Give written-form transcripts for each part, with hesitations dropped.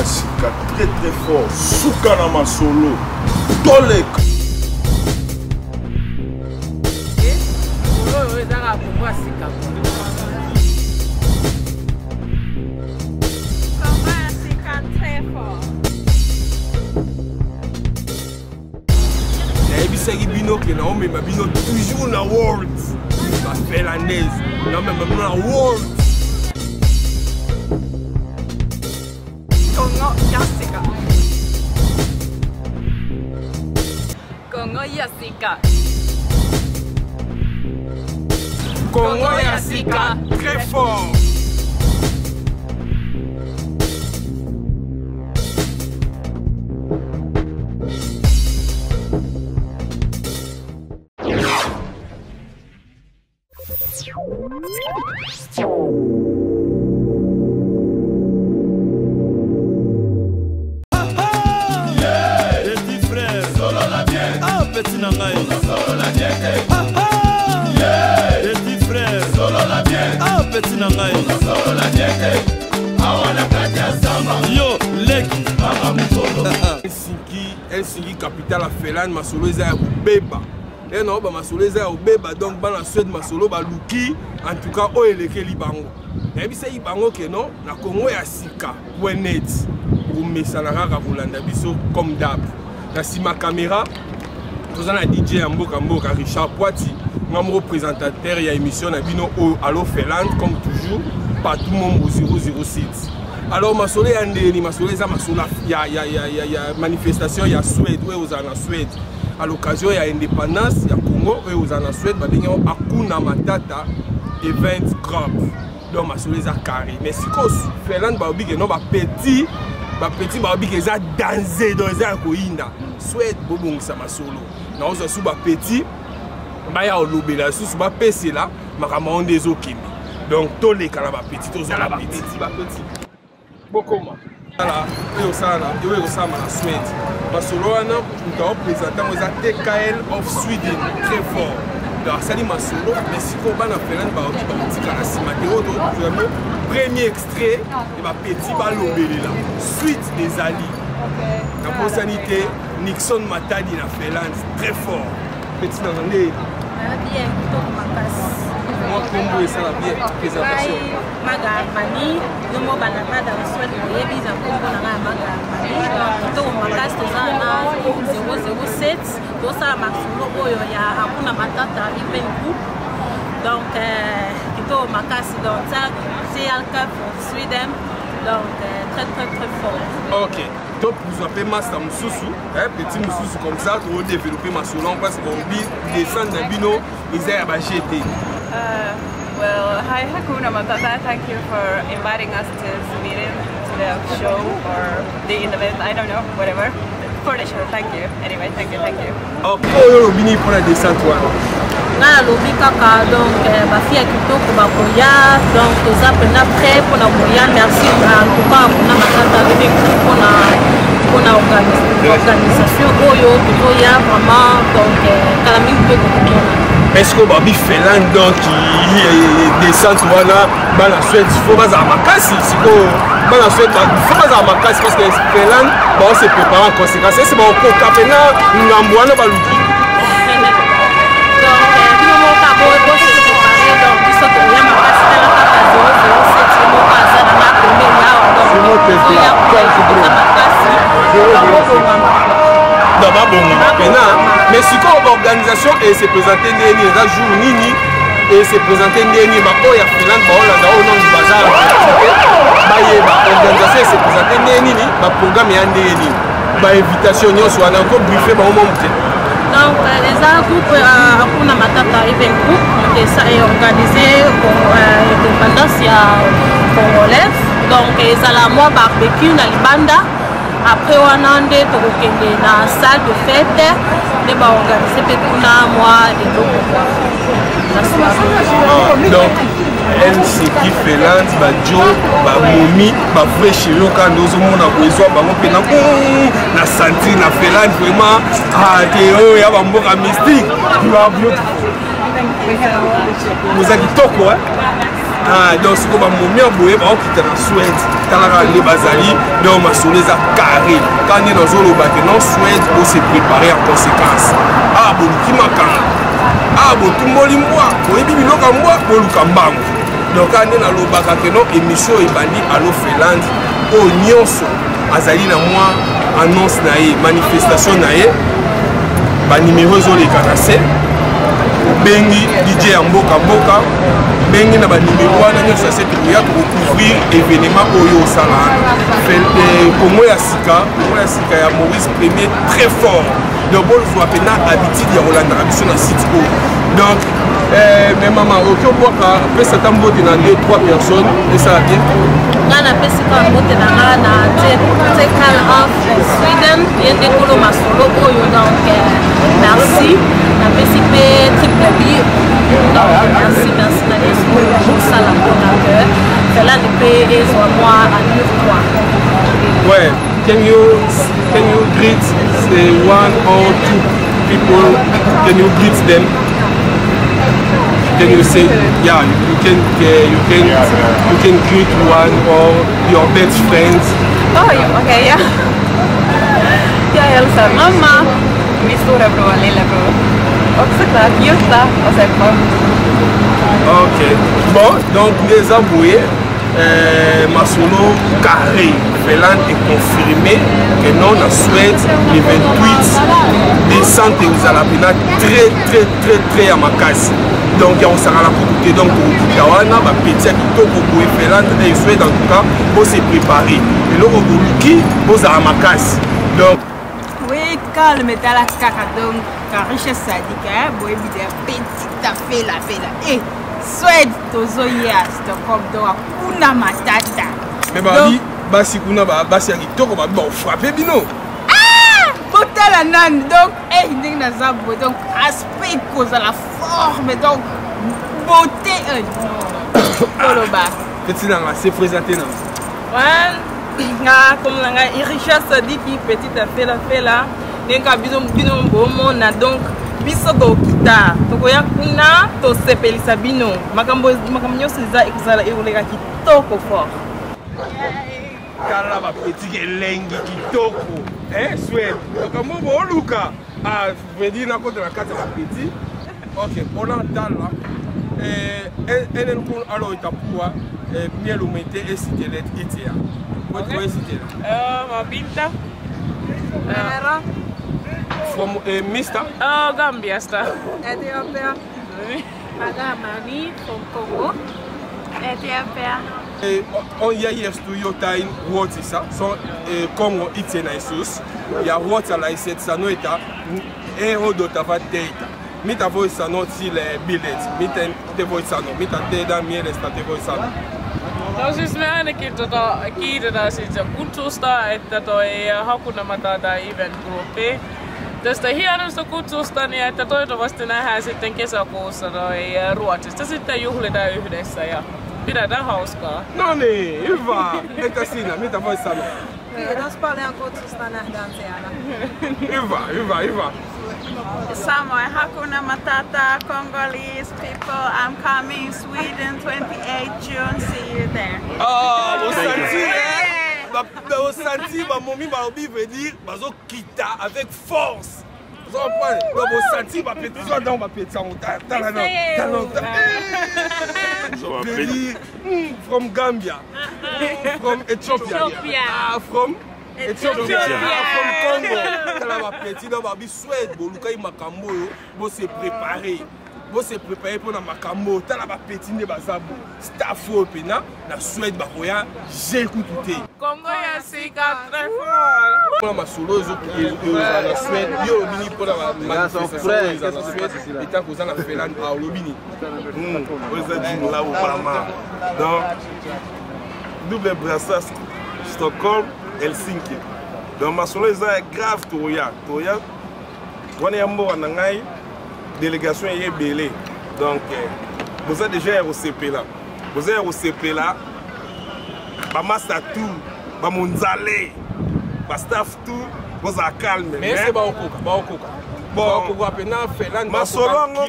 Sika très très fort. Soukana Masolo. Tolek. C'est bino que non mais ma bino toujours na world ma finlandaise non mais ma bino na world Congo Yasika Congo Yasika Congo Yasika très fort. Petit nangai, solo la diète. Petit frère, solo la diète. Ah petit nangai, solo la diète. Awana katia samba. Yo lek, mama mutolo. Helsinki capitale à Finlande, masolo eza ya beba. Et non ba masolo eza ya beba donc bana Suède masolo ba luki en tout cas o elekeli bango. Na bisa ibango ke non na Congo ya sika.net. Pour mesana kaka kolanda biso comme d'hab. Na sima caméra nous avons un DJ Mboka Richard Poiti, membre présentateur et émission Nabino Allo Finlande comme toujours partout monde au 007. Alors Masole Andeni Masole za Masola il y a manifestation il y a Suède où aux en Suède à l'occasion il y a indépendance il y a Congo où aux en Suède ba denyo Akuna Matata event grave donc Masole za carré mais si ko Finlande ba obi que non ba petit ba obi que za danser dans za koinda Suède bobongisa masolo na oza su ba petit ba ya olobela su ba pese là makama onde ezokimi donc toleka na ba petit tozo la petit bokoma ala yo sana na Suède masolo wana nto présenter moza TKL of Sweden très fort donc sali masolo mais si ko bana Finlande ba obi ba tika na sima te oto vraiment premier extrait et ba petit ba lobelela suite des alliés la proximité Nixon Matadi la Finlande très fort. Petit dans le nez. Bien, moi Congo et ça la bien présentation. Magamani, nous mo banana dans le Suède, nous y visa Congo na Magamani. Donc Makas tozana 007, tout ça maximo oyo ya Hakuna Matata event group. Donc plutôt Makas dans ça c'est Alka pour Sweden. Donc très fort. OK. Donc vous appelez Master Mususu, petit Mususu comme ça pour développer ma solon parce qu'on dit descendre d'un bino ils aient à GT. Well, hi Hakuna Matata, thank you for inviting us to Sweden to the show or the event, I don't know, whatever. For the show, thank you. Anyway, thank you. OK. Oh, bini pour la descente toi. Na lobi kaka donc ba fille kitoko ba koya donc toza pena prêt pour la koya merci en tout cas na Matata avec pour la organisation oyo toya vraiment donc kala mingi pe ko. Est-ce que babi Finlande donc descente wana bana Suède faut pas à makasi siko bana Suède faut pas à makasi parce que Finlande ba se préparer en conséquence c'est bon ko kapena ngambo wana ba luki. Mais si on organisation et se présenter Neni, un jour Nini et se présenter Neni, ma oh ya Finlande, ma oh là au nom du bazar, ma organisation et se présenter Neni, ma programme est Neni, ma invitation nous soit encore briefé ma moment. Donc les groupes Hakuna Matata event group et ça est organisé pour l'indépendance congolaise. Donc ils ont la moi barbecue na libanda. Après on a andé tokokende na salle de fête et ba organiser petuna moi et donc Helsinki Finlande ba jo ba momi ba vrai chério quand nous mona koizwa bango pena na sentir na Finlande vraiment te ya ba mboka mystique tu vas beautiful. Vous êtes kitoko donc siko bamomia boye baokita na Suède talaka nde bazali donc masolo eza carré quand nde nazoloba ke non Suède bose préparer en conséquence boluki makanga botumboli mbwa boyebi biloko mbwa boluka mbangu donc quand nde nalobaka ke non émission ebandi Allo Finlande oyo nyonso azali na mwa annonce na ye manifestation na ye banimero ezoleka na se bengi DJ ya mboka bengi na banimero wana nyonso asete koya kocouvrir événement oyo osala Congo ya sika ya Maurice Premier très fort donc bolozwa mpena habitude ya kolandaka biso na site oyo donc mais maman oki obwaka apesa ta mbote na 2-3 personnes esala bien nga napesika mbote na nga na Tekal of Sweden ye nde kolo masolo oyo donc merci napesi mpe triple b merci na yesu osala mpona ke felani mpe ezwa mwa allure toi ouais can you greet the 1 or 2 people can you greet them can you say yeah you can greet one or your best friends okay ja jag hälsar mamma min storebror och lillebror och såklart Jutta och Seppo. Ok bon donc les aboués masolo carré Finlande est confirmé que non en Suède le 28 décembre vous allez très à Makasi donc on sera là pour écouter donc pour Kawana ba petit kitoko pour Finlande et Suède en tout cas pour se préparer et là au qui vous à Makasi donc oui calme dans la caca donc richesse sadique boy bien petit affaire la et Suède tozoya Stockholm donc kuna matata mais babi basi kuna basi ya kitoko ba frapper bino la nan donc ndenge naza boye donc aspect cause la forme donc beauté koloba petit nanga c'est présenté na nga comme nanga richesse dit qui petite affaire là nenga bino bomona donc biso kokita tokoya kuna tosepelisa bino makambo nyonso ezala ekoleka kitoko fort kala ba petit elengi kitoko Suède donc mo luka veut dire na côté la carte la petit ok on entend là enen kun alo itapua miel umete esitelet itia what way sitela mabinta from Mr. Gambia star Ethiopia Agamani from Congo Ethiopia on y a yes to your time what is ça son Congo itena isus ya what la iset sanoita do tava data mita voice not si le billets mita te voice no mita te da mielestä te voice no no siis me ainakin kiitetään siitä kutsusta, että toi Hakuna Matata event groupi tästä hienosta kutsusta, niin että toivottavasti nähdään sitten kesäkuussa noi Ruotsista sitten juhlitaan yhdessä ja pidetään hauskaa. No niin, hyvä. Entä sinä, mitä voit sanoa? Kiitos paljon kutsusta, nähdään siellä. Hyvä. Samoin Hakuna Matata, Congolese people, I'm coming Sweden 28 June, see you there. Vous sentez, ma momie va venir, bazo kita avec force. Vous comprenez? Vous sentez, ma petite soeur dans ma petite from Gambia, from Ethiopia, from Ethiopia, from Congo. Tala ma petite dans ma Suède, boluka i makambo yo, bo se préparer. Vous se préparer pour la makambo, tala ba petite bazabu, staffo pena, na Suède bakoya, j'ai écouté. Congo ya sika très fort. Pour la solo la Suède, yo bini pour la manifestation la Suède, et tant que ça na Finlande a lobini. Vous êtes là au Parlement. Donc double brassage Stockholm, Helsinki. Donc ma solo est grave Toya. On est mort en Angaï. Délégation est belée. Donc, vous êtes déjà au CP là. Vous êtes au CP là. Bamasa tout, Bamunzale, Bastaf tout, vous êtes calme. Mais c'est Baokoka. Bon, Masolongo,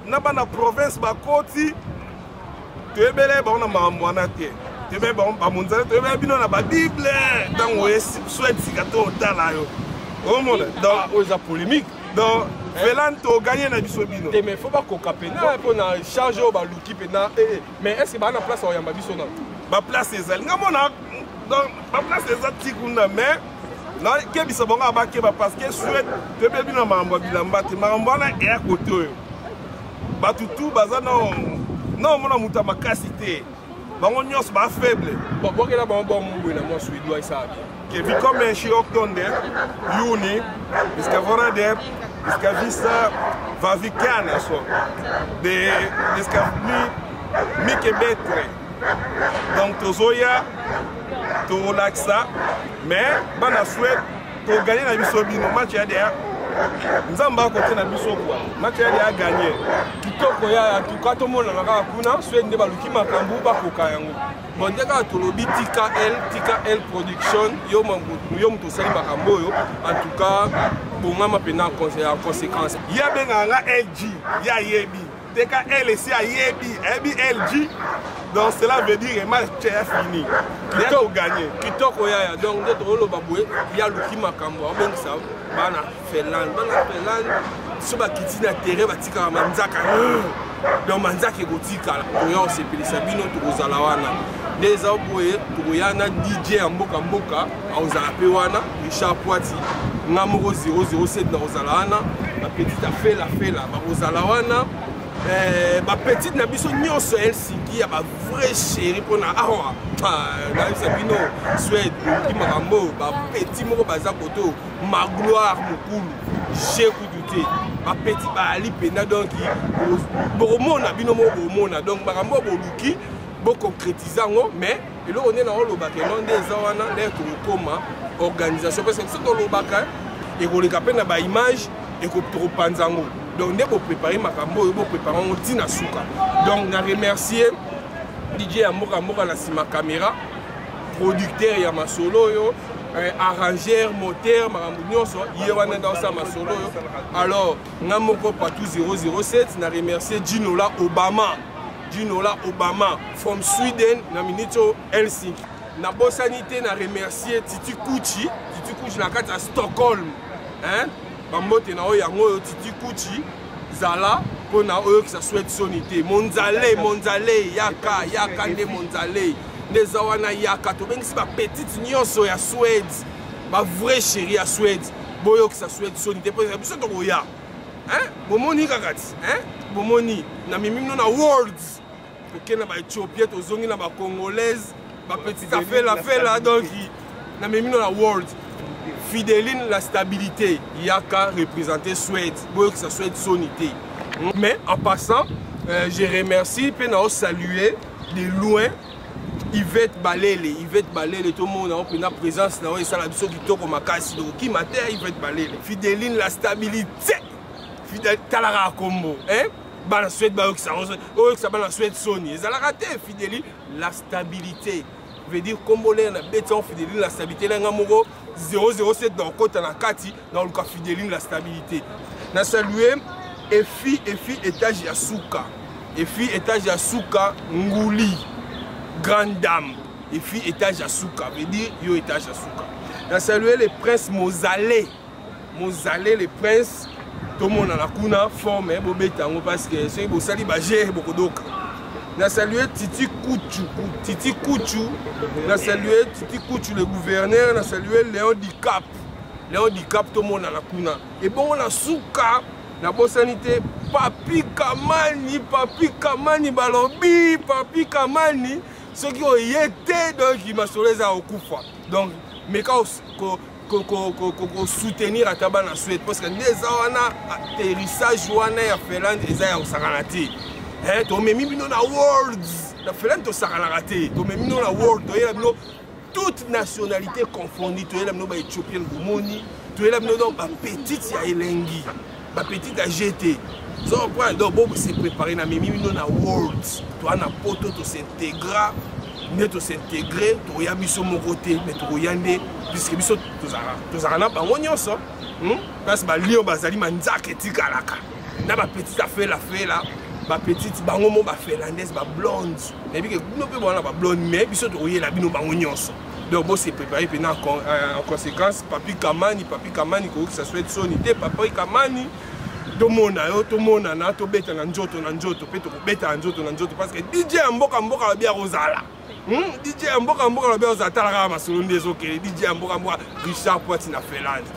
on a na province Bakoti, toyebele bango na makambo wana te toyebele bango bamonzala toyebele bino na babible ntango oye Suède sika to otala yo omona donc oyo eza polémique donc Felan toganye na biso bino te mais faut bakoka mpena mpo na charge oyo baluki mpena mais est ce que baa na place oyamba biso na baplace ezali nga mona donc baplace eza tikunda mais nakebisa bango abakeba parce que Suède toyebele bino na makambo ya bilamba te makambo wana eya kote oyo bato tu baza na omona moto ya makasi te bango nyonso bafaible bokela bango bomongwela mwa suédois esala bien vi kommer en 28 juni vi ska vara där vi ska visa vad vi kan alltså det ska bli mycket bättre donc tozoya tolakisa mais bana Suède toganye na biso bino match ya der nzambe akote na biso kwa match ya der aganye kitoko ya tuka tomonana kaka kuna Suède nde baluki makambo bakoka yango bon nde kaka tolobi tika L production yo moto osali makambo oyo en tout cas bongama mpena ya conséquence ye abengaka nga LG ye ayebi teka L esi ayebi LG donc cela veut dire match est fini ye toganye kitoko yaya donc nde toloba boye ya luki makambo abengisa bana Felan so bakiti na terrain batikaka manzaka donc manzaka ekotikala toya osepelisa bino tokozala wana nde eza boye tokoya na DJ ya mboka aozala mpe wana Richard Poiti nga moko 007 na kozala wana bapetite afela bakozala wana bapetite na biso nyonso Helsinki ya bavrai chéri mpona awa nayebisa bino Suède oluki makambo bapeti moko baza koto magloire mokulu jekudu te bapeti baali mpena donc bokomona bino moko bomona donc makambo boluki boconcrétise yango mais eloko nde naolobaka eno nde eza wana nde tokokoma organisation parce que soki tolobaka ekoleka mpe na baimage ekopanza yango donc nde boprépare makambo oyo boprépare yango ntina suka donc na remercier DJ ya mboka na nsima caméra producteur ya masolo oyo arrangeur moteur makambo nyonso ye wana nda osala masolo oyo alors nga moko patu 007 na remercier Ginola Obama from Sweden na minito Helsinki na bosanité na remercier Titi Kuchi na kati ya Stockholm bambote na oyo yango oyo Titi Kuchi zala mpona oyo kisa Suède soni te monzale yaka nde monzale nde za wana yaka tobengisi bapetite nyonso ya Suède bavrai chéri ya Suède boyokisa Suède soni te mpo biso tokoya bomoni kakati bomoni na mimino na worlds tokende na baéthiopien tozongi na bacongolaise bapetite afela donc na mimino na world Fideline la stabilité yaka représenté Suède boyokisa Suède soni te mais en passant je remercie mpe na saluer de loin Yvette Balele tout le monde a pris la présence na ça la biso kitoko makasi donc ki mater Yvette Balele Fideline la stabilité Fidèle talara kombo bana Suède ba ça bana Suède soni ezalaka te Fideline la stabilité veut dire congolais na beton Fideline la stabilité là ngamoko 007 dans kota na kati dans le cas Fideline la stabilité na saluer efi étage ya suka nguli grande dame et puis étage à souka veut dire yo étage à souka na saluer les princes Mozale les princes tout le monde a la kuna forme bobetango parce que c'est bo sali ba gérer beaucoup d'oka na saluer Titi Kuchu na saluer Titi Kuchu le gouverneur na saluer Léon Dicap tout le monde a la kuna et bon on a souka na bosanité Papi Kamani balobi Papi Kamani ceux qui ont été donc ils m'a sur les akufa donc mais quand soutenir à tabac en Suède parce que les wana atterrissage wana ya Finlande eza ya osakanati to memi bino na worlds na Finlande to sakanati to memi bino na world to yela bino toute nationalité confondue to yela bino ba éthiopien bomoni to yela bino donc ba petite ya elengi ba petite à GT so point donc bon c'est préparé na memi bino na worlds to ana poto to s'intégrer to s'intégrer to ya biso mon côté mais to yande puisque biso to zara bango nyonso parce ba lion bazali manzaka etikalaka na ba petite affaire ba petite bango mo ba finlandaise ba blonde et puis que nous peut voir ba blonde mais biso to yela bino bango nyonso donc bon c'est préparé puis en conséquence papi kamani ko que ça soit sonité papi kamani to mona na to beta na njoto pe to beta na njoto parce que DJ mboka la bia rozala DJ mboka la bia rozala la masolo ndezo ke DJ mboka Richard Poiti na Finlande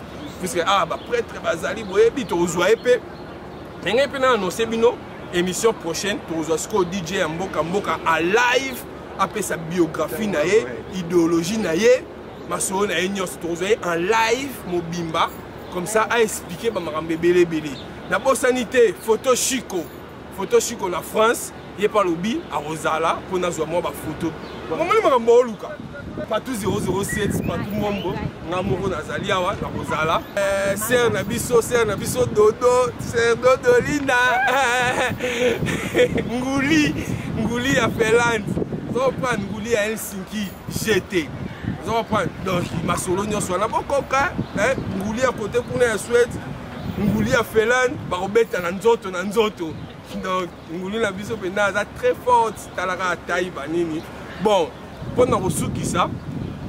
puisque ba prêtre bazali boye bi to ozwa epé ngé pe na annoncer bino émission prochaine to ozwa DJ mboka en live après sa biographie na ye idéologie na ye masolo na ye nyos to ozwa en live mobimba comme ça a expliquer ba makambe belé na sanité photo chico na France yé par lobby à Rosala pour na zwa mo ba photo momali makambo luka Patou 007 Patou Mombo Namoro Nazali awa na Rosala Ser na biso Dodo Ser Dodolina Nguli à Finlande zo prendre Nguli à Helsinki GT zo prendre donc masolo nyonso na bokoka Nguli à côté kuna ya Suède Nguli à Finlande barobeta na nzoto donc Nguli na biso pena za très forte talaka taille banini bon pendant que ça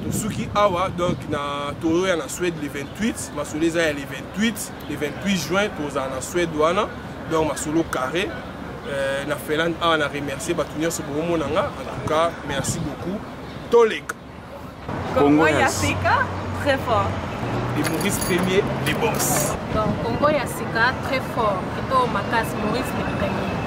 Tosuki awa donc na toro ya na Suède le 28 masoleza ya le 28 juin toza na Suède wana donc masolo carré na Finlande awa na remercier batunia ce bon monanga en tout cas merci beaucoup Tolek Congo Yasika très fort et Maurice Premier les boss donc Congo Yasika très fort Kito Makas Maurice le Premier